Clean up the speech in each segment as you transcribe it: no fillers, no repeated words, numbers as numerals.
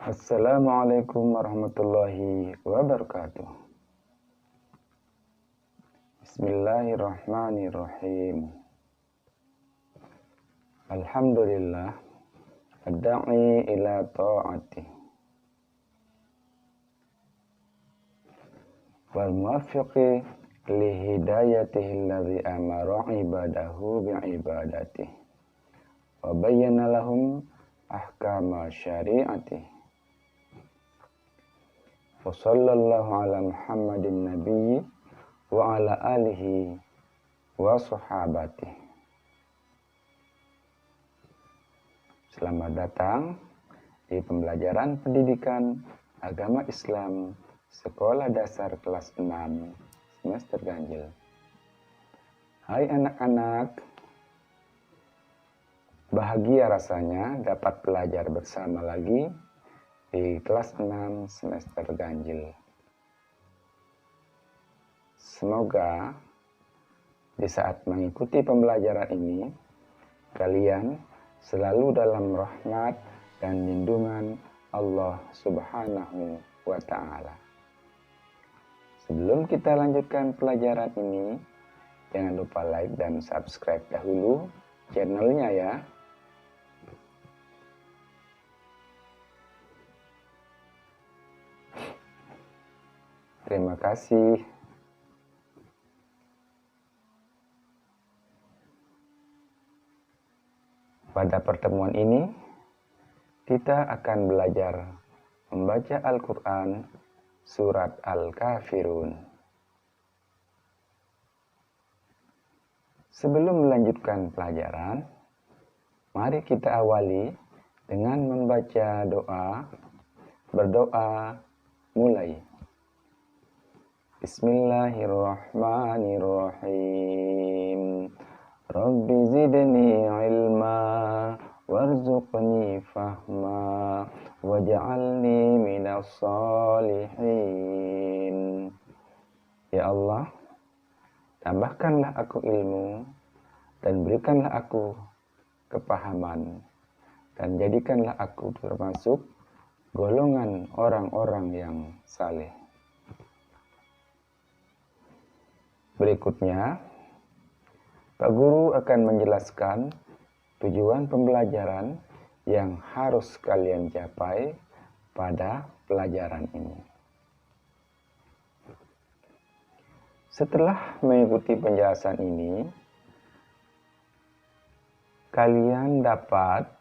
Assalamualaikum warahmatullahi wabarakatuh. Bismillahirrahmanirrahim. Alhamdulillah, ad-da'i ila ta'atih wal muwaffiqi li hidayatihi alladhi amara ibadahu bi'ibadatih wa bayyana lahum ahkama syari'atih. Wa sallallahu ala Muhammadin nabiyyi wa ala alihi wa sahabatih. Selamat datang di pembelajaran pendidikan agama Islam Sekolah Dasar kelas 6 semester ganjil. Hai anak-anak, bahagia rasanya dapat belajar bersama lagi di kelas 6 semester ganjil. Semoga di saat mengikuti pembelajaran ini, kalian selalu dalam rahmat dan lindungan Allah Subhanahu wa Ta'ala. Sebelum kita lanjutkan pelajaran ini, jangan lupa like dan subscribe dahulu channelnya ya. Terima kasih. Pada pertemuan ini, kita akan belajar membaca Al-Quran surat Al-Kafirun. Sebelum melanjutkan pelajaran, mari kita awali dengan membaca doa. Berdoa mulai. Bismillahirrahmanirrahim. Rabbi zidni ilma warzuqni fahma waj'alni minas solihin. Ya Allah, tambahkanlah aku ilmu dan berikanlah aku kepahaman dan jadikanlah aku termasuk golongan orang-orang yang saleh. Berikutnya, Pak Guru akan menjelaskan tujuan pembelajaran yang harus kalian capai pada pelajaran ini. Setelah mengikuti penjelasan ini, kalian dapat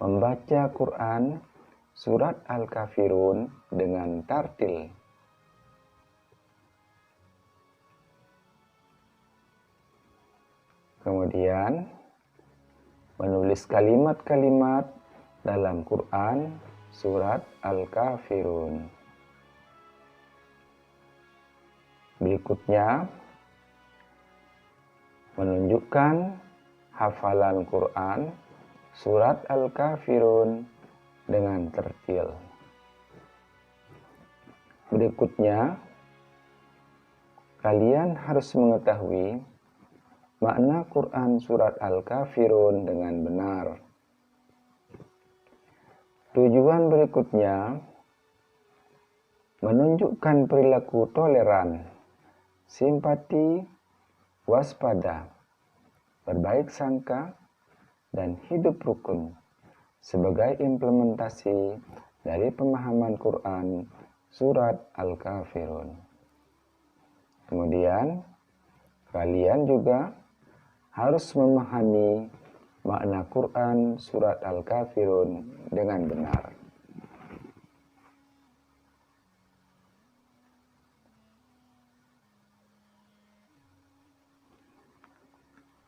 membaca Quran surat Al-Kafirun dengan tartil. Kemudian, menulis kalimat-kalimat dalam Quran surat Al-Kafirun. Berikutnya, menunjukkan hafalan Quran surat Al-Kafirun dengan tertil. Berikutnya, kalian harus mengetahui makna Quran surat Al-Kafirun dengan benar. Tujuan berikutnya, menunjukkan perilaku toleran, simpati, waspada, berbaik sangka, dan hidup rukun sebagai implementasi dari pemahaman Quran surat Al-Kafirun. Kemudian, kalian juga harus memahami makna Quran surat Al-Kafirun dengan benar.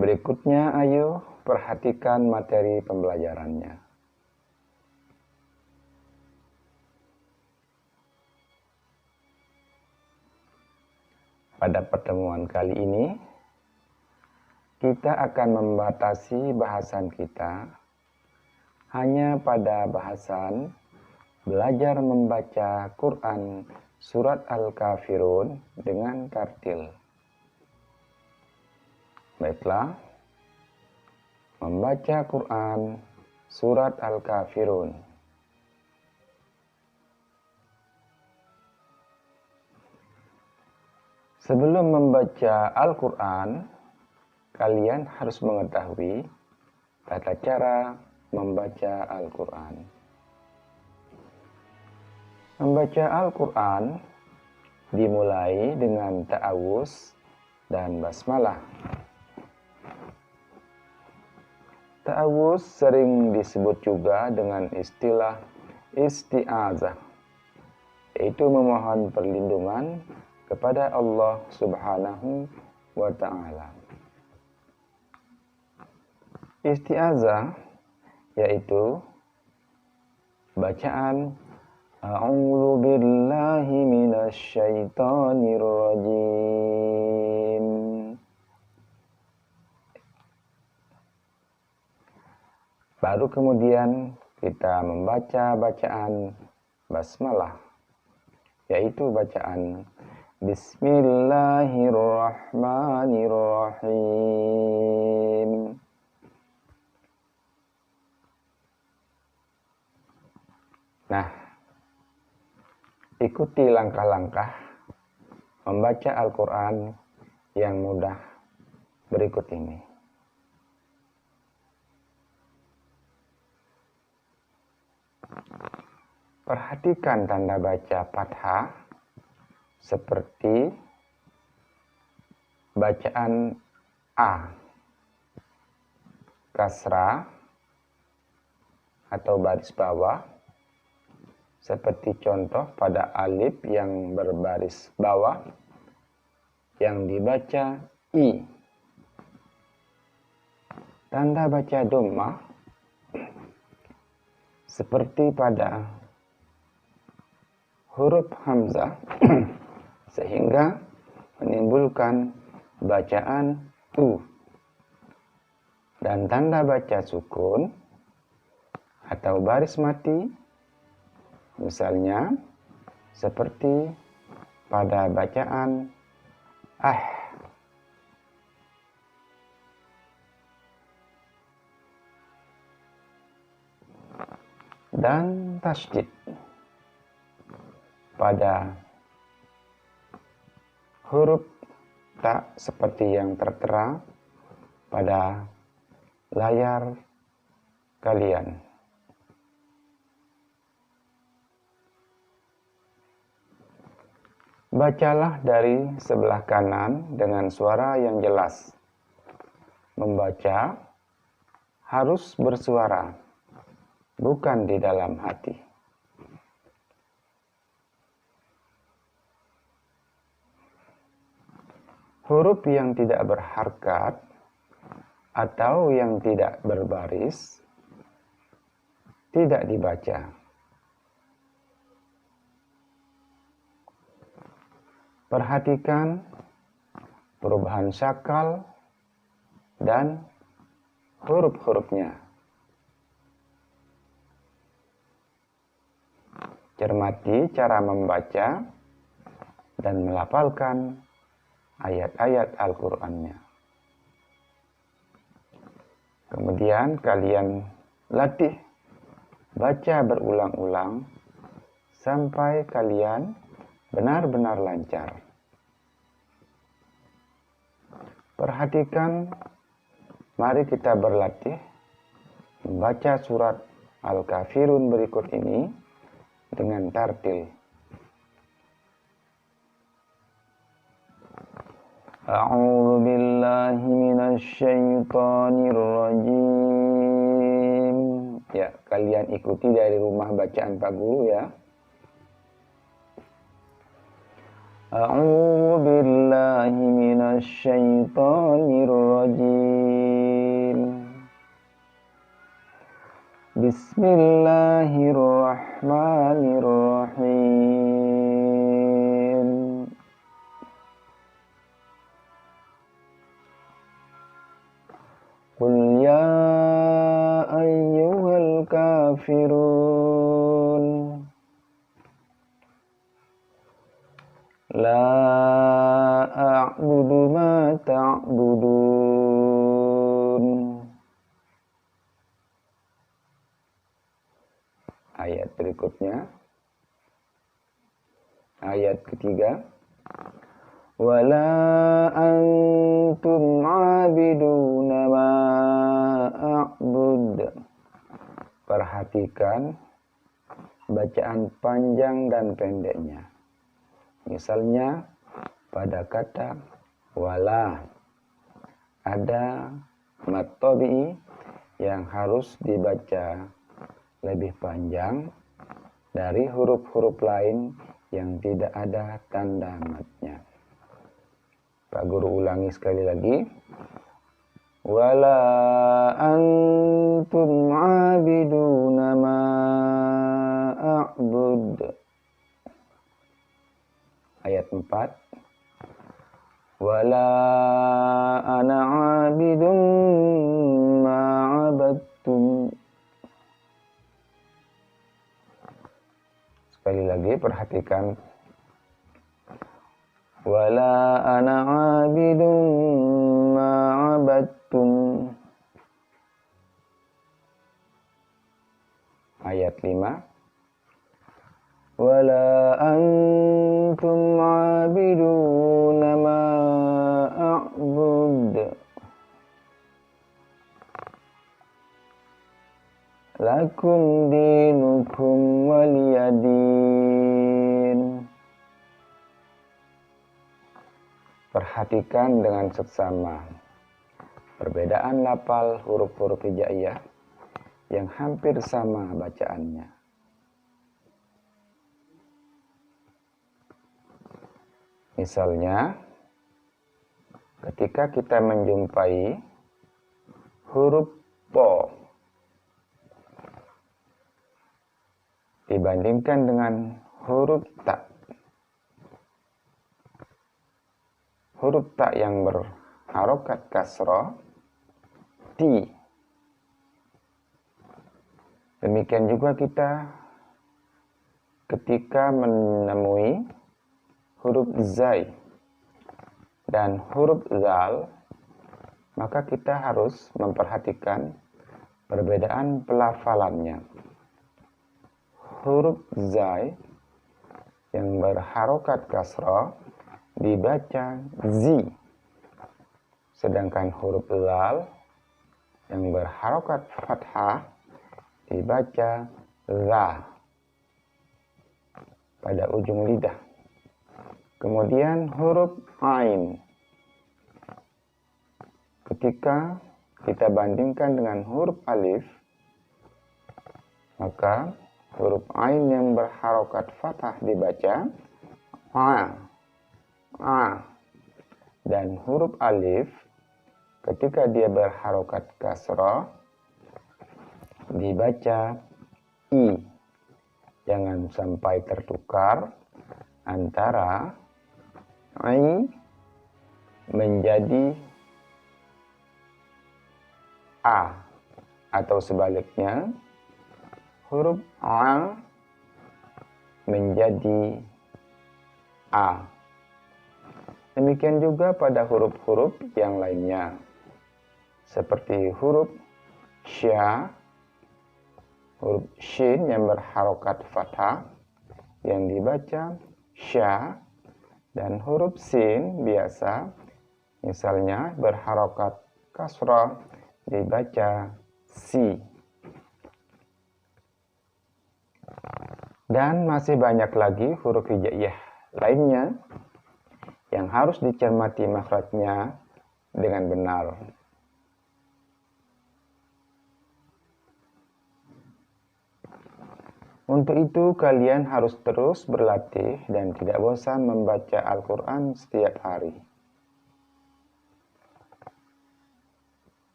Berikutnya, ayo perhatikan materi pembelajarannya. Pada pertemuan kali ini, kita akan membatasi bahasan kita hanya pada bahasan belajar membaca Quran surat Al-Kafirun dengan tartil. Baiklah, membaca Quran surat Al-Kafirun. Sebelum membaca Al-Quran, kalian harus mengetahui tata cara membaca Al-Quran. Membaca Al-Quran dimulai dengan ta'awuz dan basmalah. Ta'awuz sering disebut juga dengan istilah isti'azah, yaitu memohon perlindungan kepada Allah Subhanahu wa Ta'ala. Isti'azah yaitu bacaan A'udzu billahi minasy syaithanir rajim. Baru kemudian kita membaca bacaan basmalah, yaitu bacaan Bismillahirrahmanirrahim. Nah, ikuti langkah-langkah membaca Al-Quran yang mudah berikut ini. Perhatikan tanda baca fathah seperti bacaan A, kasrah atau baris bawah, seperti contoh pada alif yang berbaris bawah yang dibaca I. Tanda baca dhammah seperti pada huruf hamzah sehingga menimbulkan bacaan U. Dan tanda baca sukun atau baris mati misalnya seperti pada bacaan dan tasydid pada huruf ta seperti yang tertera pada layar kalian. Bacalah dari sebelah kanan dengan suara yang jelas. Membaca harus bersuara, bukan di dalam hati. Huruf yang tidak berharakat atau yang tidak berbaris tidak dibaca. Perhatikan perubahan syakal dan huruf-hurufnya. Cermati cara membaca dan melafalkan ayat-ayat Al-Qur'annya. Kemudian kalian latih baca berulang-ulang sampai kalian benar-benar lancar. Perhatikan, mari kita berlatih membaca surat Al-Kafirun berikut ini dengan tartil. A'udzu billahi minasy syaithanir rajim. Ya, kalian ikuti dari rumah bacaan Pak Guru ya. A'udzu billahi minasy syaithanir rajim. Bismillahirrahmanirrahim. Qul ya ayyuhal kafirun la a'budu ma ta'budun. Ayat berikutnya, ayat ketiga. wala antum abiduna ma a'bud. Perhatikan bacaan panjang dan pendeknya. Misalnya pada kata wala ada mad tabi'i yang harus dibaca lebih panjang dari huruf-huruf lain yang tidak ada tanda madnya. Pak Guru ulangi sekali lagi. Wala antum abiduna ma a'bud. Ayat 4. Wala ana abidun ma abadtum. Sekali lagi perhatikan. Wala ana abidun ma abadtum. Ayat 5. Wala antum abiduna ma a'bud. Lakum dinukum waliyadin. Perhatikan dengan seksama perbedaan lafal huruf-huruf hijaiyah yang hampir sama bacaannya. Misalnya, ketika kita menjumpai huruf po dibandingkan dengan huruf ta. Huruf ta yang berharokat kasroh, ti. Demikian juga kita ketika menemui huruf zai dan huruf zal, maka kita harus memperhatikan perbedaan pelafalannya. Huruf zai yang berharokat kasroh dibaca zi, sedangkan huruf zal yang berharokat fathah dibaca za pada ujung lidah. Kemudian huruf ain, ketika kita bandingkan dengan huruf alif, maka huruf ain yang berharokat fathah dibaca a. Dan huruf alif ketika dia berharokat kasroh dibaca i. Jangan sampai tertukar antara i menjadi a atau sebaliknya huruf a menjadi a. Demikian juga pada huruf-huruf yang lainnya seperti huruf sya, huruf shin yang berharokat fathah yang dibaca sya, dan huruf sin biasa misalnya berharokat kasrah dibaca si. Dan masih banyak lagi huruf hijaiyah lainnya yang harus dicermati makhrajnya dengan benar. Untuk itu kalian harus terus berlatih dan tidak bosan membaca Al-Quran setiap hari.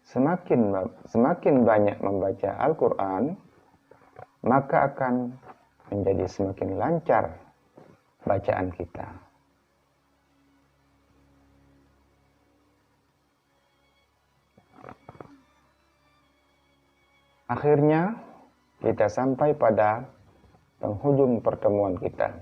Semakin banyak membaca Al-Quran, maka akan menjadi semakin lancar bacaan kita. Akhirnya, kita sampai pada penghujung pertemuan kita.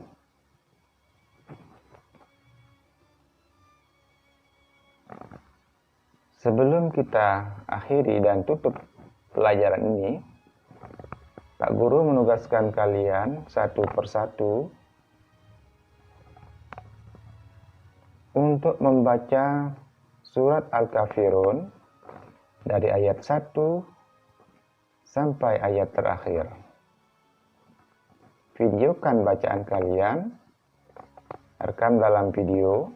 Sebelum kita akhiri dan tutup pelajaran ini, Pak Guru menugaskan kalian satu persatu untuk membaca surat Al-Kafirun dari ayat 1 sampai ayat terakhir. Videokan bacaan kalian, rekam dalam video,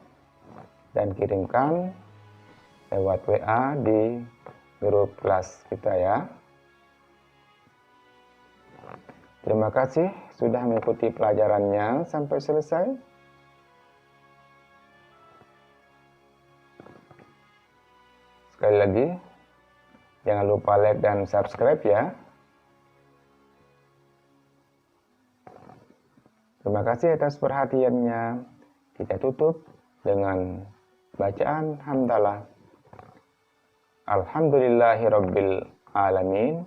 dan kirimkan lewat WA di grup kelas kita ya. Terima kasih sudah mengikuti pelajarannya sampai selesai. Sekali lagi, jangan lupa like dan subscribe ya. Terima kasih atas perhatiannya. Kita tutup dengan bacaan hamdalah. Alhamdulillahirabbil alamin.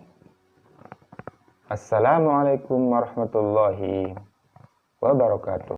Assalamualaikum warahmatullahi wabarakatuh.